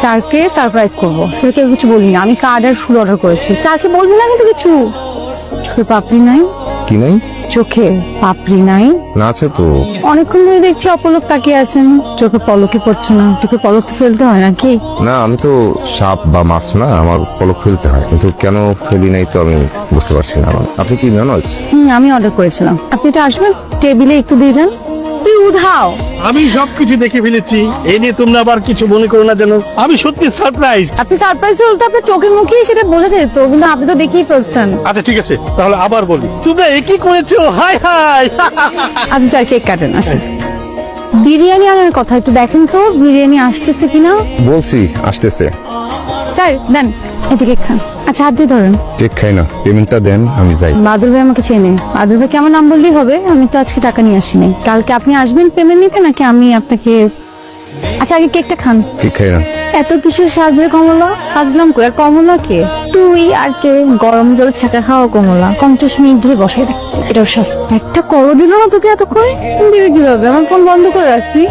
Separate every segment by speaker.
Speaker 1: স্যারকে সারপ্রাইজ করবো, তোকে কিছু বলিনি। আমি কার্ড আর ফুল অর্ডার করেছি। স্যারকে বলবি না কিন্তু কিছু। চোখে পাপড়ি নাই?
Speaker 2: কি নাই?
Speaker 1: চোখে পাপড়ি নাই?
Speaker 2: না আছে তো।
Speaker 1: অনেকক্ষণ ধরে দেখছি অপলক তাকিয়ে আছেন, চোখে পলকই পড়ছে না। চোখে পলক তো ফেলতে হয় নাকি?
Speaker 2: না, আমি তো সাপ বা মাছ না, আমার পলক ফেলতে হয়, কিন্তু কেন ফেলি নাই তো আমি বুঝতে পারছি না। আপনি কি মেনজ?
Speaker 1: আমি অর্ডার করেছিলাম। আপনি এটা আসবেন, টেবিলে একটু দিয়ে যান। তুই উধাও।
Speaker 3: আমি সবকিছু দেখে ফেলেছি, এই নিয়ে তোমরা আবার কিছু মনে করো না যেন। আমি সত্যি সারপ্রাইজ।
Speaker 1: আপনি সারপ্রাইজ হলে তো আপনার চোখের মুখেই সেটা বোঝা যেত, কিন্তু আপনি তো দেখেই ফেলছেন।
Speaker 3: আচ্ছা ঠিক আছে, তাহলে আবার বলি, তোমরা একই করেছো। High high.
Speaker 1: আপনি স্যার কেক কাটেন, আসেন। বিরিয়ানি আনার কথা একটু দেখেন তো, বিরিয়ানি আসতেছে কিনা।
Speaker 2: বলছি আসতেছে।
Speaker 1: স্যার দেন, এটা কেক খান। আচ্ছা হাত দিয়ে ধরেন।
Speaker 2: ঠিক খাই না, পেমেন্টটা দেন, আমি যাই।
Speaker 1: বাদল ভাই আমাকে চেনে। বাদল ভাই কেমন নাম বললেই হবে। আমি তো আজকে টাকা নিয়ে আসিনি। কালকে আপনি আসবেন পেমেন্ট নিতে, নাকি আমি আপনাকে? আচ্ছা আগে কেকটা খান।
Speaker 2: ঠিক খাই না।
Speaker 1: এত কিছু সাজে কমলা, সাজলাম কই? আর কমলা কে? তুই আর কে? গরম জল ছাকা খাওয়া কমলা 50 মিনিট ধরে বসাই রাখছি। এটাও শাস্তি। একটা করো দিল না তোকে এতক্ষণ? দিবে কিভাবে? আমার ফোন বন্ধ করে রাখছি।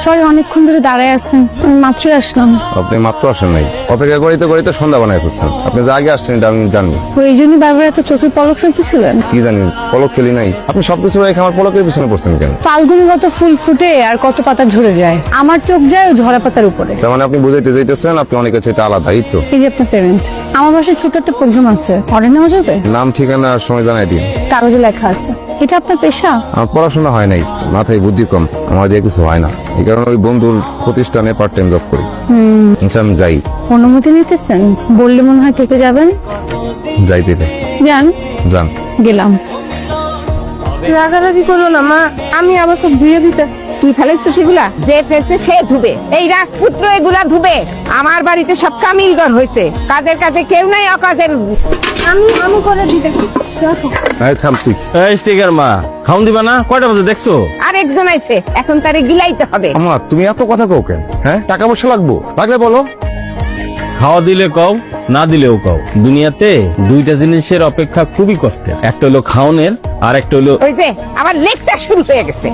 Speaker 1: সরি, অনেকক্ষণ ধরে দাঁড়ায় আছেন, আমি মাত্রই আসলাম।
Speaker 2: আপনি মাত্র আসেন নাই, অপেক্ষা করিতে করিতে সন্ধ্যা বানায় ফেলছেন। আপনি যে আগে আসছেন এটা আমি জানি।
Speaker 1: ওই জন্যই বারবার এত চোখের পলক ফেলতেছিলেন।
Speaker 2: কি জানি পলক ফেলি নাই। আপনি সবকিছু রেখে আমার পলকের পিছনে পড়ছেন কেন?
Speaker 1: ফাল্গুনি কত ফুল ফুটে আর কত পাতা ঝরে যায়, আমার চোখ যায় ওই ঝরা পাতার উপরে।
Speaker 2: তার মানে আপনি বুঝাইতে যাইতেছেন আপনি অনেক কাছে এটা আলাদা, এই তো।
Speaker 1: এই যে আপনার পেমেন্ট। আমার বাসায় ছোট একটা প্রোগ্রাম আছে, অর্ডার নেওয়া যাবে?
Speaker 2: নাম ঠিকানা আর সময় জানাই দিন।
Speaker 1: কাগজে লেখা আছে। এটা আপনার পেশা?
Speaker 2: আমার পড়াশোনা হয় নাই, মাথায় বুদ্ধি কম, আমার দিয়ে কিছু হয় না। এই কারণে ওই বন্ধুর প্রতিষ্ঠানে পার্ট টাইম জব করি। আচ্ছা আমি যাই।
Speaker 1: অনুমতি নিতেছেন? বললে মনে হয় থেকে যাবেন।
Speaker 2: যাই পেতে
Speaker 1: যান।
Speaker 2: যান।
Speaker 1: গেলাম।
Speaker 4: রাগারাগি করো না মা, আমি আবার সব ধুয়ে দিতে। তুই ফেলেছিস সেগুলা? যে ফেলছে সে ধুবে, এই রাজপুত্র এগুলা ধুবে। আমার বাড়িতে সব কামিলগর হয়েছে, কাজের কাজে কেউ নাই, অকাজের। আমি করে দিতেছি।
Speaker 2: এই থাম তুই।
Speaker 3: এই স্টিকার মা, খাওন দিবা না? কয়টা বাজে দেখছো?
Speaker 4: আরেকজন আইছে, এখন তারে গিলাইতে হবে।
Speaker 2: আমার তুমি এত কথা কও কেন? হ্যাঁ, টাকা পয়সা লাগবো, লাগলে বলো।
Speaker 3: খাওয়া দিলে কও, না দিলেও কও। দুনিয়াতে দুইটা জিনিসের অপেক্ষা খুবই কষ্টের, একটা হলো খাওনের, আর একটা হলো
Speaker 4: ওই যে আবার লেকটা শুরু হয়ে গেছে।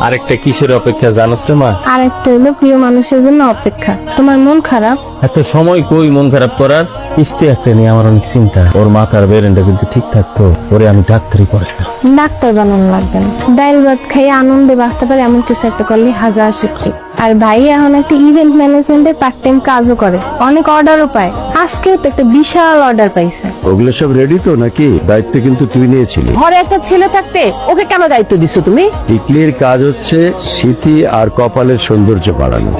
Speaker 3: আরেকটা কিসের অপেক্ষা জানোস রে মা?
Speaker 1: আর একটা হলো প্রিয় মানুষের জন্য অপেক্ষা। তোমার মন খারাপ?
Speaker 3: এত সময় কই মন খারাপ করার? কিস্তি একটা নিয়ে আমার অনেক চিন্তা। ওর মাথার বেরেনটা কিন্তু ঠিক থাকতো, ওরে আমি ডাক্তারি পড়াতাম।
Speaker 1: ডাক্তার বানানো লাগবে না, ডাইল ভাত খাইয়ে আনন্দে বাঁচতে পারে এমন কিছু একটা করলে হাজার শুকরি। আর ভাই এখন একটা ইভেন্ট ম্যানেজমেন্টের পার্ট টাইম কাজও করে, অনেক অর্ডারও পায়। আজকেও তো একটা বিশাল অর্ডার পাইছে।
Speaker 5: ওগুলো সব রেডি তো নাকি? দায়িত্ব কিন্তু তুই নিয়েছিলি।
Speaker 4: ঘরে একটা ছেলে থাকতে ওকে কেন দায়িত্ব দিচ্ছ তুমি?
Speaker 5: টিকলির কাজ হচ্ছে স্মৃতি আর কপালের সৌন্দর্য বাড়ানো।